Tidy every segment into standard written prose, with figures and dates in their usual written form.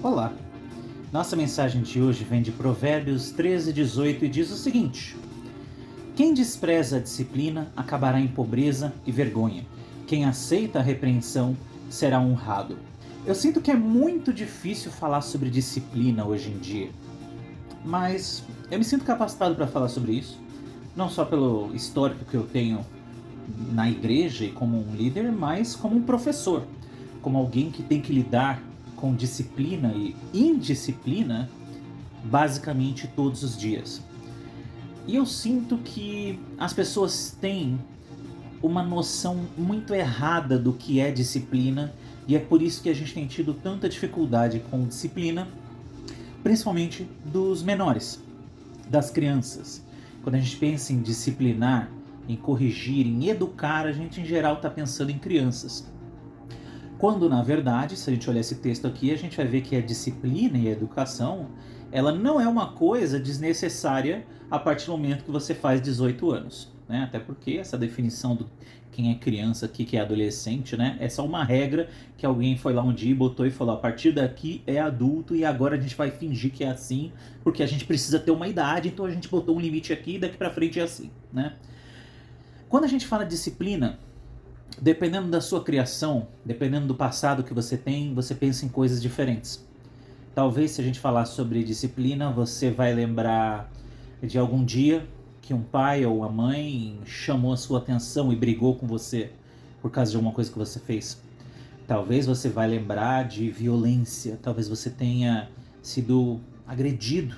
Olá! Nossa mensagem de hoje vem de Provérbios 13:18 e diz o seguinte: Quem despreza a disciplina acabará em pobreza e vergonha. Quem aceita a repreensão será honrado. Eu sinto que é muito difícil falar sobre disciplina hoje em dia, mas eu me sinto capacitado para falar sobre isso, não só pelo histórico que eu tenho na igreja e como um líder, mas como um professor, como alguém que tem que lidar com disciplina e indisciplina basicamente todos os dias. E eu sinto que as pessoas têm uma noção muito errada do que é disciplina, e é por isso que a gente tem tido tanta dificuldade com disciplina, principalmente dos menores, das crianças. Quando a gente pensa em disciplinar, em corrigir, em educar, a gente em geral está pensando em crianças. Quando, na verdade, se a gente olhar esse texto aqui, a gente vai ver que a disciplina e a educação, ela não é uma coisa desnecessária a partir do momento que você faz 18 anos. Né? Até porque essa definição do quem é criança aqui, que é adolescente, né? É só uma regra que alguém foi lá um dia e botou e falou: a partir daqui é adulto e agora a gente vai fingir que é assim, porque a gente precisa ter uma idade, então a gente botou um limite aqui e daqui pra frente é assim. Né? Quando a gente fala de disciplina, dependendo da sua criação, dependendo do passado que você tem, você pensa em coisas diferentes. Talvez se a gente falar sobre disciplina, você vai lembrar de algum dia que um pai ou uma mãe chamou a sua atenção e brigou com você por causa de alguma coisa que você fez. Talvez você vai lembrar de violência, talvez você tenha sido agredido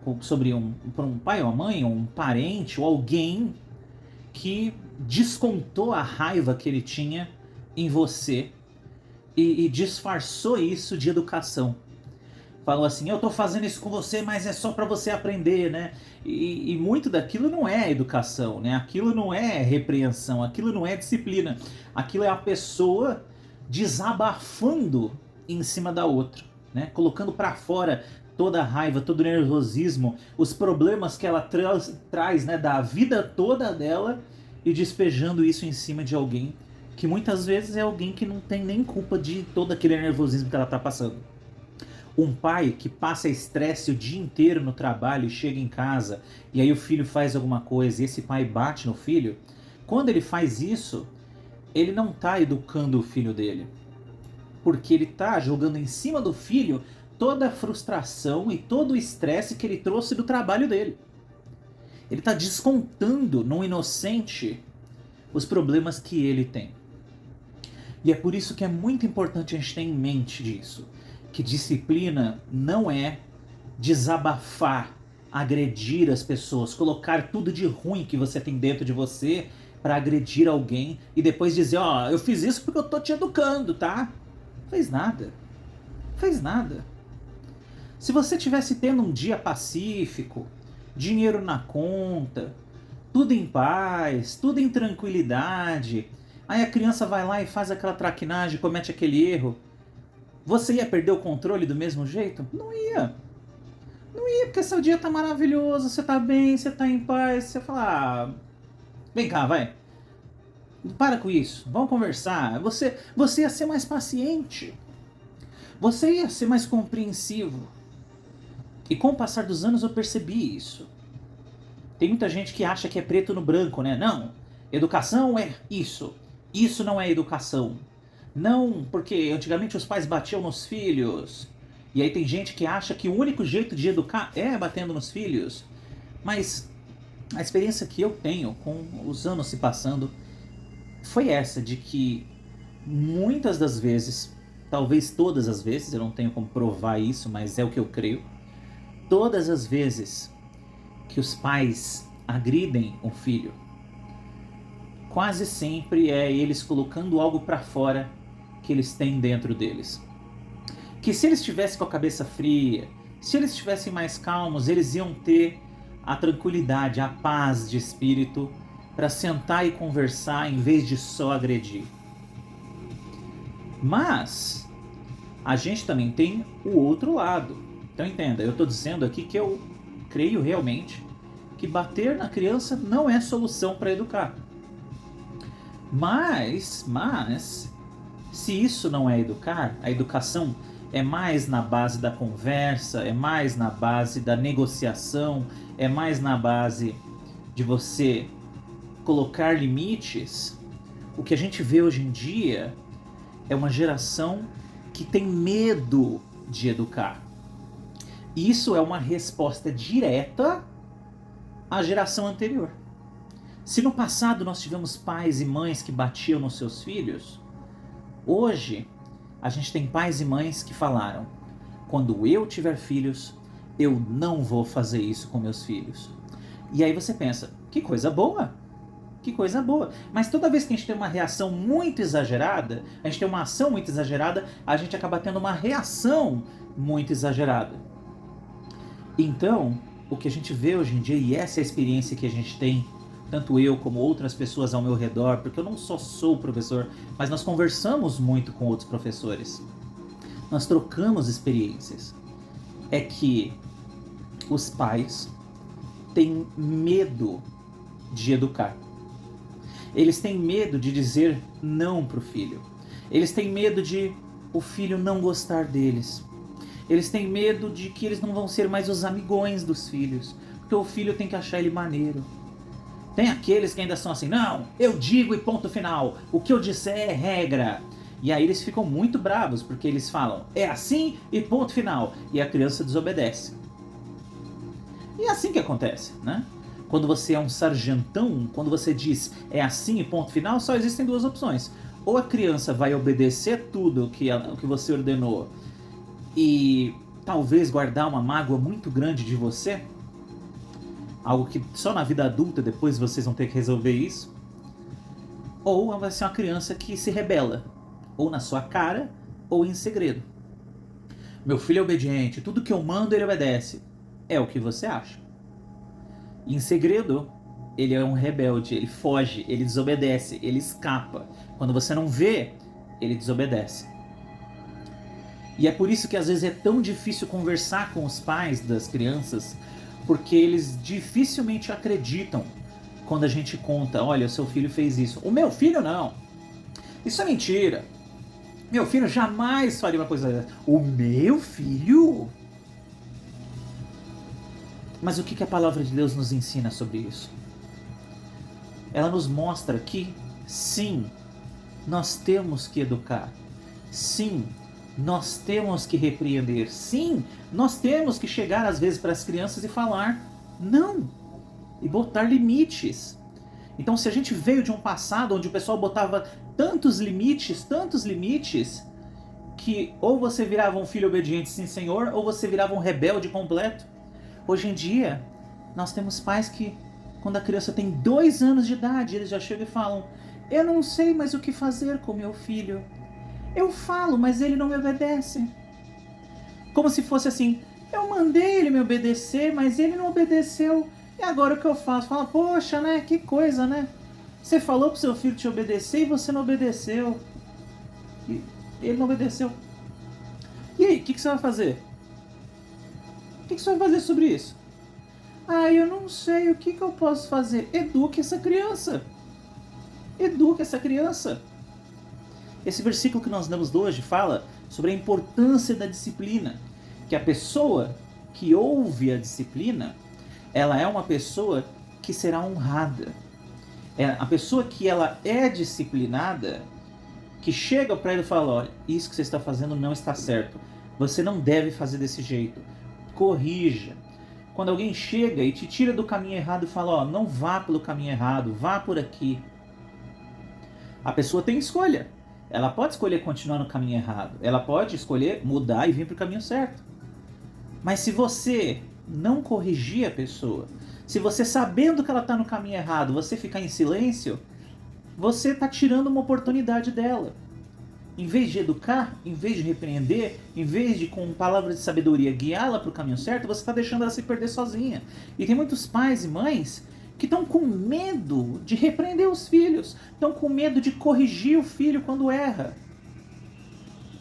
por um pai ou uma mãe, ou um parente, ou alguém que descontou a raiva que ele tinha em você e disfarçou isso de educação. Falou assim: eu tô fazendo isso com você, mas é só para você aprender, né? E muito daquilo não é educação, né? Aquilo não é repreensão, aquilo não é disciplina. Aquilo é a pessoa desabafando em cima da outra, né? Colocando para fora toda a raiva, todo o nervosismo, os problemas que ela traz, né, da vida toda dela, e despejando isso em cima de alguém que muitas vezes é alguém que não tem nem culpa de todo aquele nervosismo que ela tá passando. Um pai que passa estresse o dia inteiro no trabalho e chega em casa e aí o filho faz alguma coisa e esse pai bate no filho, quando ele faz isso, ele não está educando o filho dele, porque ele está jogando em cima do filho toda a frustração e todo o estresse que ele trouxe do trabalho dele. Ele está descontando no inocente os problemas que ele tem. E é por isso que é muito importante a gente ter em mente disso, que disciplina não é desabafar, agredir as pessoas, colocar tudo de ruim que você tem dentro de você para agredir alguém e depois dizer: ó, eu fiz isso porque eu tô te educando, tá? Fez nada. Fez nada. Se você tivesse tendo um dia pacífico, dinheiro na conta, tudo em paz, tudo em tranquilidade, aí a criança vai lá e faz aquela traquinagem, comete aquele erro, você ia perder o controle do mesmo jeito? Não ia. Não ia, porque seu dia tá maravilhoso, você tá bem, você tá em paz, você fala: vem cá, vai. Para com isso, vamos conversar. Você ia ser mais paciente. Você ia ser mais compreensivo. E com o passar dos anos eu percebi isso. Tem muita gente que acha que é preto no branco, né? Não, educação é isso. Isso não é educação. Não, porque antigamente os pais batiam nos filhos. E aí tem gente que acha que o único jeito de educar é batendo nos filhos. Mas a experiência que eu tenho com os anos se passando foi essa, de que muitas das vezes, talvez todas as vezes, eu não tenho como provar isso, mas é o que eu creio, todas as vezes que os pais agridem um filho, quase sempre é eles colocando algo para fora que eles têm dentro deles. Que se eles estivessem com a cabeça fria, se eles estivessem mais calmos, eles iam ter a tranquilidade, a paz de espírito para sentar e conversar em vez de só agredir. Mas a gente também tem o outro lado. Então entenda, eu estou dizendo aqui que eu creio realmente que bater na criança não é solução para educar. Mas, se isso não é educar, a educação é mais na base da conversa, é mais na base da negociação, é mais na base de você colocar limites, o que a gente vê hoje em dia é uma geração que tem medo de educar. E isso é uma resposta direta à geração anterior. Se no passado nós tivemos pais e mães que batiam nos seus filhos, hoje a gente tem pais e mães que falaram: quando eu tiver filhos, eu não vou fazer isso com meus filhos. E aí você pensa, que coisa boa! Que coisa boa! Mas toda vez que a gente tem uma reação muito exagerada, a gente tem uma ação muito exagerada, a gente acaba tendo uma reação muito exagerada. Então, o que a gente vê hoje em dia, e essa é a experiência que a gente tem, tanto eu como outras pessoas ao meu redor, porque eu não só sou professor, mas nós conversamos muito com outros professores. Nós trocamos experiências. É que os pais têm medo de educar. Eles têm medo de dizer não para o filho. Eles têm medo de o filho não gostar deles. Eles têm medo de que eles não vão ser mais os amigões dos filhos, porque o filho tem que achar ele maneiro. Tem aqueles que ainda são assim, não, eu digo e ponto final, o que eu disser é regra. E aí eles ficam muito bravos, porque eles falam, é assim e ponto final, e a criança desobedece. E é assim que acontece, né? Quando você é um sargentão, quando você diz é assim e ponto final, só existem duas opções. Ou a criança vai obedecer tudo o que você ordenou e talvez guardar uma mágoa muito grande de você, algo que só na vida adulta depois vocês vão ter que resolver isso, ou vai ser uma criança que se rebela, ou na sua cara, ou em segredo. Meu filho é obediente, tudo que eu mando ele obedece. É o que você acha. Em segredo, ele é um rebelde, ele foge, ele desobedece, ele escapa. Quando você não vê, ele desobedece. E é por isso que às vezes é tão difícil conversar com os pais das crianças, porque eles dificilmente acreditam quando a gente conta, olha, o seu filho fez isso. O meu filho não. Isso é mentira. Meu filho jamais faria uma coisa dessa. O meu filho? Mas o que a palavra de Deus nos ensina sobre isso? Ela nos mostra que, sim, nós temos que educar. Sim, nós temos que repreender. Sim, nós temos que chegar às vezes para as crianças e falar não. E botar limites. Então, se a gente veio de um passado onde o pessoal botava tantos limites, que ou você virava um filho obediente sim senhor, ou você virava um rebelde completo. Hoje em dia, nós temos pais que, quando a criança tem 2 anos de idade, eles já chegam e falam, eu não sei mais o que fazer com meu filho. Eu falo, mas ele não me obedece. Como se fosse assim, eu mandei ele me obedecer, mas ele não obedeceu. E agora o que eu faço? Fala, poxa, né? Que coisa, né? Você falou pro seu filho te obedecer e você não obedeceu. E ele não obedeceu. E aí, o que você vai fazer? O que você vai fazer sobre isso? Ah, eu não sei, o que eu posso fazer? Eduque essa criança. Eduque essa criança. Esse versículo que nós lemos hoje fala sobre a importância da disciplina. Que a pessoa que ouve a disciplina, ela é uma pessoa que será honrada. A pessoa que ela é disciplinada, que chega para ele e fala, olha, isso que você está fazendo não está certo. Você não deve fazer desse jeito. Corrija. Quando alguém chega e te tira do caminho errado e fala, ó, não vá pelo caminho errado, vá por aqui. A pessoa tem escolha. Ela pode escolher continuar no caminho errado. Ela pode escolher mudar e vir para o caminho certo. Mas se você não corrigir a pessoa, se você sabendo que ela está no caminho errado, você ficar em silêncio, você está tirando uma oportunidade dela. Em vez de educar, em vez de repreender, em vez de com palavras de sabedoria guiá-la para o caminho certo, você está deixando ela se perder sozinha. E tem muitos pais e mães que estão com medo de repreender os filhos, estão com medo de corrigir o filho quando erra.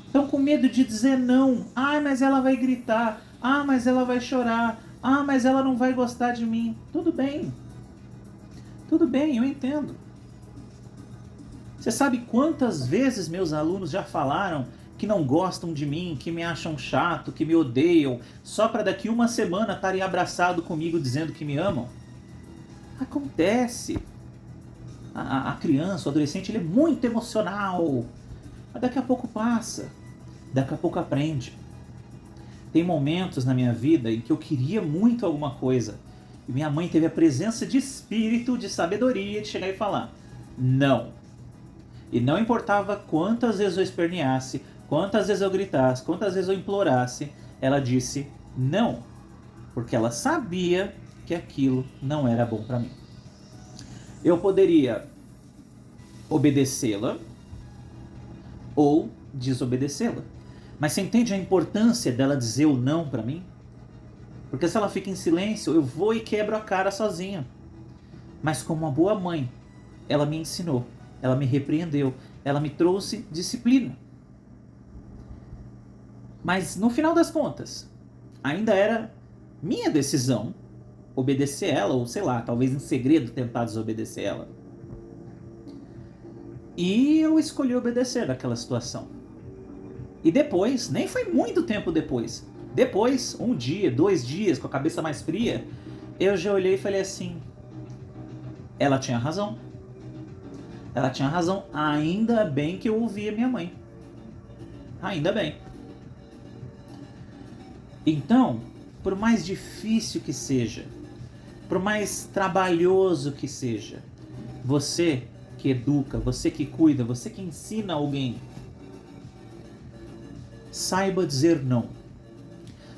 Estão com medo de dizer não. Ah, mas ela vai gritar. Ah, mas ela vai chorar. Ah, mas ela não vai gostar de mim. Tudo bem. Tudo bem, eu entendo. Você sabe quantas vezes meus alunos já falaram que não gostam de mim, que me acham chato, que me odeiam, só para daqui uma semana estarem abraçado comigo dizendo que me amam? Acontece. A criança, o adolescente, ele é muito emocional. Mas daqui a pouco passa. Daqui a pouco aprende. Tem momentos na minha vida em que eu queria muito alguma coisa. E minha mãe teve a presença de espírito, de sabedoria, de chegar e falar: não. E não importava quantas vezes eu esperneasse, quantas vezes eu gritasse, quantas vezes eu implorasse, ela disse não. Porque ela sabia que aquilo não era bom para mim. Eu poderia obedecê-la ou desobedecê-la. Mas você entende a importância dela dizer o não para mim? Porque se ela fica em silêncio, eu vou e quebro a cara sozinha. Mas como uma boa mãe, ela me ensinou, ela me repreendeu, ela me trouxe disciplina. Mas no final das contas, ainda era minha decisão obedecer ela, ou sei lá, talvez em segredo tentar desobedecer ela. E eu escolhi obedecer naquela situação. E depois, nem foi muito tempo depois, um dia, 2 dias, com a cabeça mais fria, eu já olhei e falei assim: ela tinha razão. Ela tinha razão. Ainda bem que eu ouvi a minha mãe. Ainda bem. Então, por mais difícil que seja, por mais trabalhoso que seja, você que educa, você que cuida, você que ensina alguém, saiba dizer não.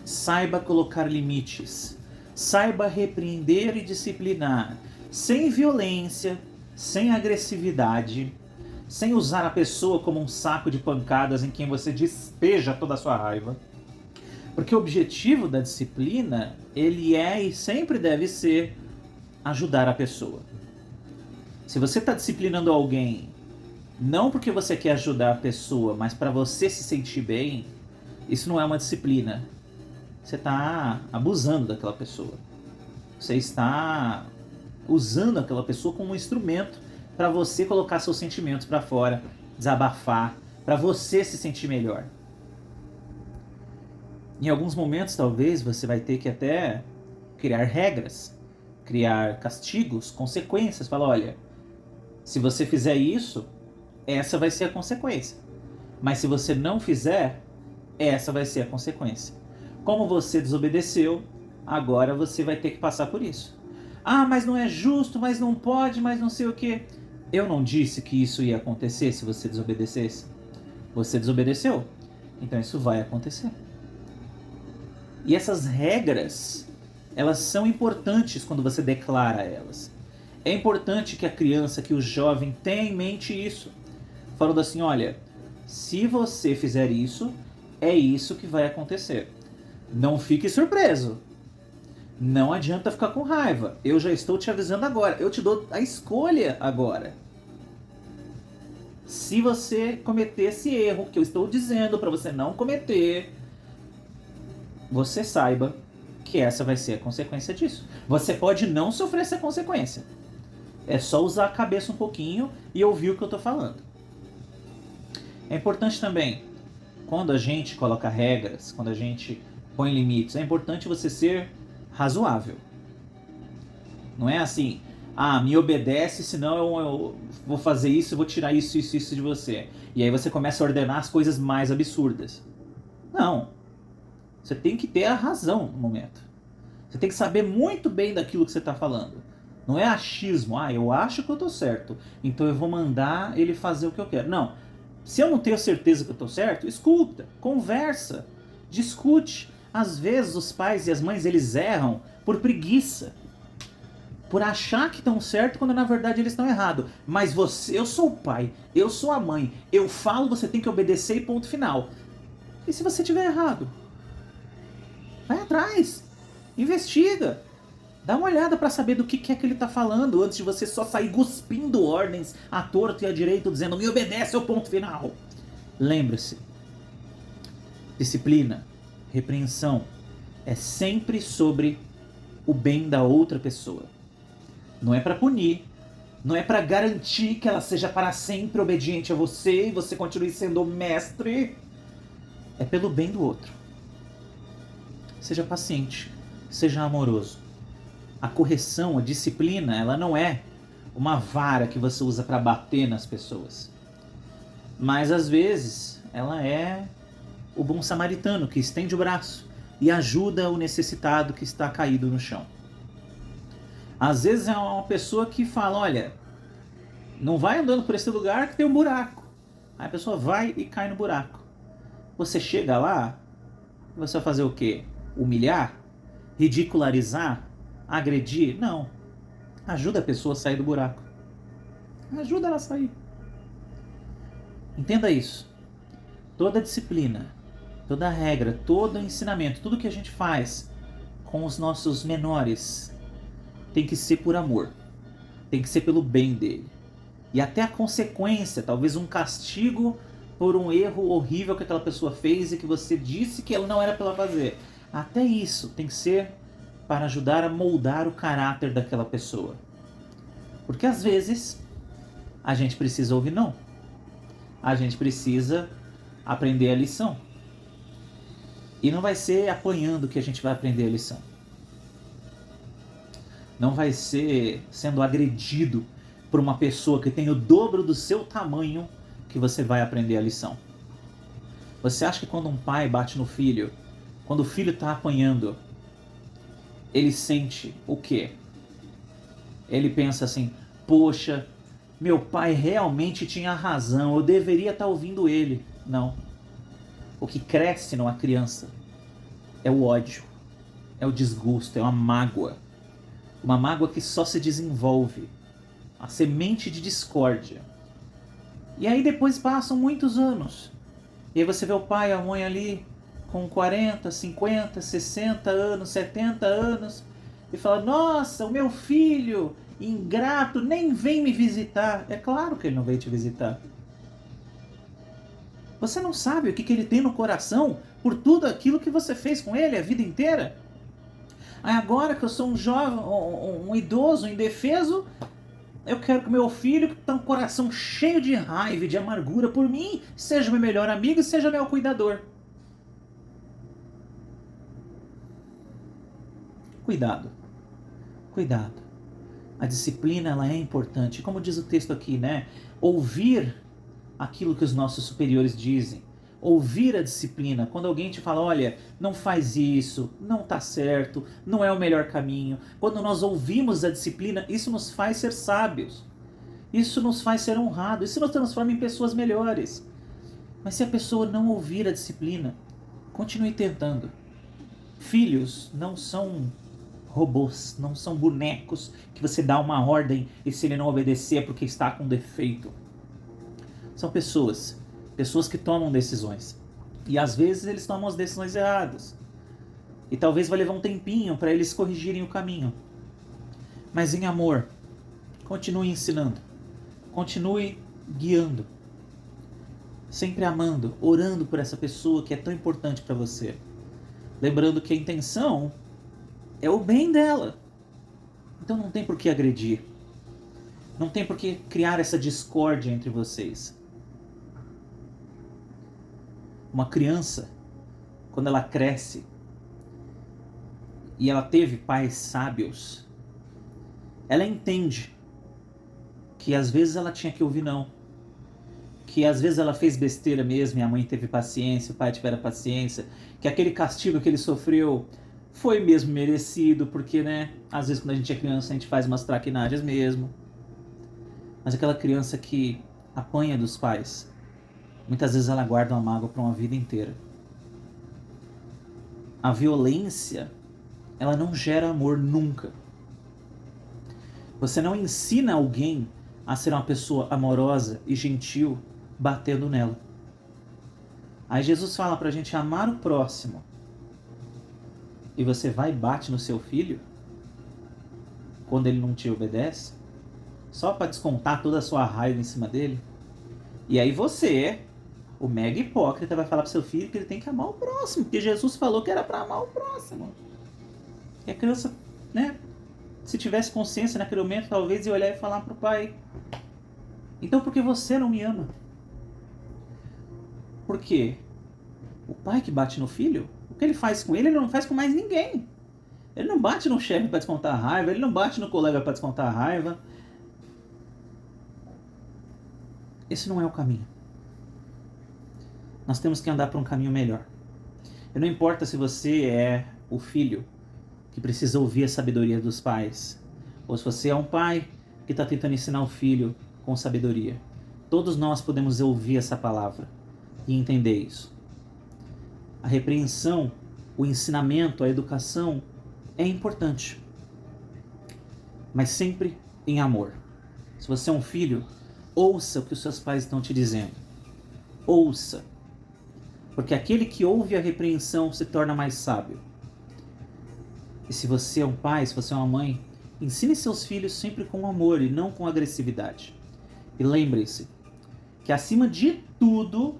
Saiba colocar limites. Saiba repreender e disciplinar, sem violência, sem agressividade, sem usar a pessoa como um saco de pancadas em quem você despeja toda a sua raiva. Porque o objetivo da disciplina, ele é e sempre deve ser ajudar a pessoa. Se você está disciplinando alguém, não porque você quer ajudar a pessoa, mas para você se sentir bem, isso não é uma disciplina. Você está abusando daquela pessoa. Você está usando aquela pessoa como um instrumento para você colocar seus sentimentos para fora, desabafar, para você se sentir melhor. Em alguns momentos, talvez, você vai ter que até criar regras, criar castigos, consequências. Falar: olha, se você fizer isso, essa vai ser a consequência. Mas se você não fizer, essa vai ser a consequência. Como você desobedeceu, agora você vai ter que passar por isso. Ah, mas não é justo, mas não pode, mas não sei o quê. Eu não disse que isso ia acontecer se você desobedecesse. Você desobedeceu, então isso vai acontecer. E essas regras, elas são importantes quando você declara elas. É importante que a criança, que o jovem tenha em mente isso. Falando assim: olha, se você fizer isso, é isso que vai acontecer. Não fique surpreso. Não adianta ficar com raiva. Eu já estou te avisando agora. Eu te dou a escolha agora. Se você cometer esse erro que eu estou dizendo para você não cometer, você saiba que essa vai ser a consequência disso. Você pode não sofrer essa consequência. É só usar a cabeça um pouquinho e ouvir o que eu estou falando. É importante também, quando a gente coloca regras, quando a gente põe limites, é importante você ser razoável. Não é assim: ah, me obedece, senão eu vou fazer isso, vou tirar isso de você. E aí você começa a ordenar as coisas mais absurdas. Não. Você tem que ter a razão no momento. Você tem que saber muito bem daquilo que você está falando. Não é achismo: ah, eu acho que eu estou certo, então eu vou mandar ele fazer o que eu quero. Não. Se eu não tenho certeza que eu estou certo, escuta, conversa, discute. Às vezes os pais e as mães, eles erram por preguiça, por achar que estão certo quando na verdade eles estão errados. Mas eu sou o pai, eu sou a mãe, eu falo, você tem que obedecer e ponto final. E se você estiver errado? Vai atrás, investiga, dá uma olhada para saber do que é que ele está falando, antes de você só sair cuspindo ordens à torto e à direito, dizendo: me obedece, é o ponto final. Lembre-se, disciplina, repreensão é sempre sobre o bem da outra pessoa. Não é para punir, não é para garantir que ela seja para sempre obediente a você e você continue sendo o mestre. é pelo bem do outro. Seja paciente, seja amoroso. A correção, a disciplina, ela não é uma vara que você usa para bater nas pessoas. Mas às vezes ela é o bom samaritano que estende o braço e ajuda o necessitado que está caído no chão. Às vezes é uma pessoa que fala, olha, não vai andando por esse lugar que tem um buraco. Aí a pessoa vai e cai no buraco. Você chega lá, você vai fazer o quê? Humilhar? Ridicularizar? Agredir? Não. Ajuda a pessoa a sair do buraco. Ajuda ela a sair. Entenda isso. Toda disciplina, toda regra, todo ensinamento, tudo que a gente faz com os nossos menores tem que ser por amor. Tem que ser pelo bem dele. E até a consequência, talvez um castigo por um erro horrível que aquela pessoa fez e que você disse que ela não era para ela fazer. Até isso tem que ser para ajudar a moldar o caráter daquela pessoa. Porque às vezes a gente precisa ouvir não. A gente precisa aprender a lição. E não vai ser apanhando que a gente vai aprender a lição. Não vai ser sendo agredido por uma pessoa que tem o dobro do seu tamanho que você vai aprender a lição. Você acha que quando um pai bate no filho, quando o filho está apanhando, ele sente o quê? Ele pensa assim, poxa, meu pai realmente tinha razão, eu deveria estar ouvindo ele. Não. O que cresce numa criança é o ódio, é o desgosto, é uma mágoa. Uma mágoa que só se desenvolve. A semente de discórdia. E aí depois passam muitos anos. E aí você vê o pai e a mãe ali com 40, 50, 60 anos, 70 anos. E fala, nossa, o meu filho ingrato nem vem me visitar. É claro que ele não veio te visitar. Você não sabe o que ele tem no coração por tudo aquilo que você fez com ele a vida inteira? Aí agora que eu sou um jovem, um idoso, um indefeso, eu quero que meu filho, que está com o coração cheio de raiva e de amargura por mim, seja meu melhor amigo e seja meu cuidador. Cuidado. Cuidado. A disciplina, ela é importante. Como diz o texto aqui, né? Ouvir aquilo que os nossos superiores dizem. Ouvir a disciplina. Quando alguém te fala, olha, não faz isso, não está certo, não é o melhor caminho. Quando nós ouvimos a disciplina, isso nos faz ser sábios. Isso nos faz ser honrados. Isso nos transforma em pessoas melhores. Mas se a pessoa não ouvir a disciplina, continue tentando. Filhos não são robôs, não são bonecos que você dá uma ordem e se ele não obedecer é porque está com defeito. São pessoas que tomam decisões. E às vezes eles tomam as decisões erradas. E talvez vai levar um tempinho para eles corrigirem o caminho. Mas em amor, continue ensinando. Continue guiando. Sempre amando, orando por essa pessoa que é tão importante para você. Lembrando que a intenção é o bem dela. Então não tem por que agredir. Não tem por que criar essa discórdia entre vocês. Uma criança, quando ela cresce e ela teve pais sábios, ela entende que às vezes ela tinha que ouvir não. Que às vezes ela fez besteira mesmo e a mãe teve paciência, o pai tiver paciência. Que aquele castigo que ele sofreu foi mesmo merecido, porque, né, às vezes quando a gente é criança a gente faz umas traquinagens mesmo. Mas aquela criança que apanha dos pais, muitas vezes ela guarda uma mágoa para uma vida inteira. A violência, ela não gera amor nunca. Você não ensina alguém a ser uma pessoa amorosa e gentil batendo nela. Aí Jesus fala pra gente amar o próximo. E você vai e bate no seu filho quando ele não te obedece? Só para descontar toda a sua raiva em cima dele? E aí você, o mega hipócrita, vai falar pro seu filho que ele tem que amar o próximo, porque Jesus falou que era para amar o próximo. E a criança, né, se tivesse consciência naquele momento, talvez ia olhar e falar pro pai, então por que você não me ama? Por quê? O pai que bate no filho, o que ele faz com ele não faz com mais ninguém. Ele não bate no chefe para descontar a raiva, ele não bate no colega para descontar a raiva. Esse não é o caminho. Nós temos que andar para um caminho melhor. E não importa se você é o filho que precisa ouvir a sabedoria dos pais, ou se você é um pai que está tentando ensinar o filho com sabedoria. Todos nós podemos ouvir essa palavra e entender isso. A repreensão, o ensinamento, a educação é importante, mas sempre em amor. Se você é um filho, ouça o que os seus pais estão te dizendo. Ouça. Porque aquele que ouve a repreensão se torna mais sábio. E se você é um pai, se você é uma mãe, ensine seus filhos sempre com amor e não com agressividade. E lembre-se que acima de tudo,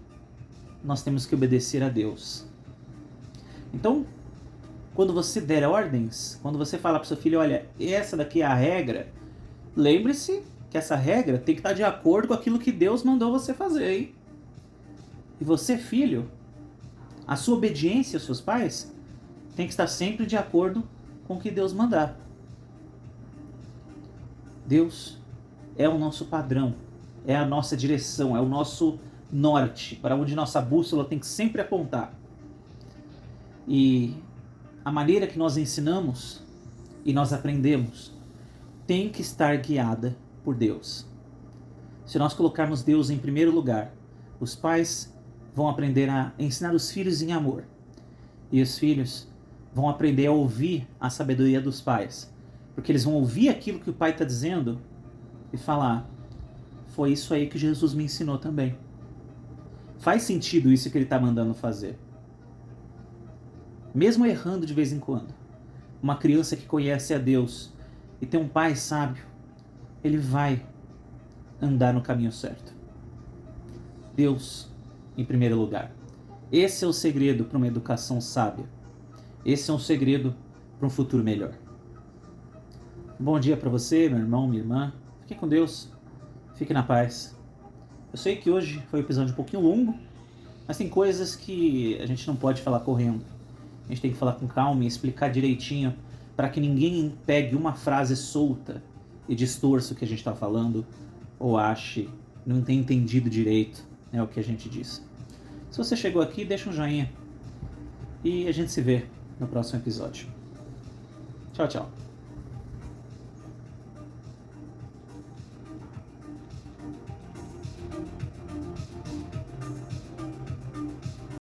nós temos que obedecer a Deus. Então, quando você der ordens, quando você fala para o seu filho, olha, essa daqui é a regra, lembre-se que essa regra tem que estar de acordo com aquilo que Deus mandou você fazer, hein? E você, filho, a sua obediência aos seus pais tem que estar sempre de acordo com o que Deus mandar. Deus é o nosso padrão, é a nossa direção, é o nosso norte, para onde nossa bússola tem que sempre apontar. E a maneira que nós ensinamos e nós aprendemos tem que estar guiada por Deus. Se nós colocarmos Deus em primeiro lugar, os pais vão aprender a ensinar os filhos em amor. E os filhos vão aprender a ouvir a sabedoria dos pais. Porque eles vão ouvir aquilo que o pai está dizendo e falar, foi isso aí que Jesus me ensinou também. Faz sentido isso que ele está mandando fazer. Mesmo errando de vez em quando. Uma criança que conhece a Deus e tem um pai sábio, ele vai andar no caminho certo. Deus em primeiro lugar. Esse é o segredo para uma educação sábia. Esse é um segredo para um futuro melhor. Bom dia para você, meu irmão, minha irmã. Fique com Deus. Fique na paz. Eu sei que hoje foi um episódio um pouquinho longo, mas tem coisas que a gente não pode falar correndo. A gente tem que falar com calma e explicar direitinho para que ninguém pegue uma frase solta e distorça o que a gente está falando ou ache não tenha entendido direito, né, o que a gente disse. Se você chegou aqui, deixa um joinha e a gente se vê no próximo episódio. Tchau, tchau.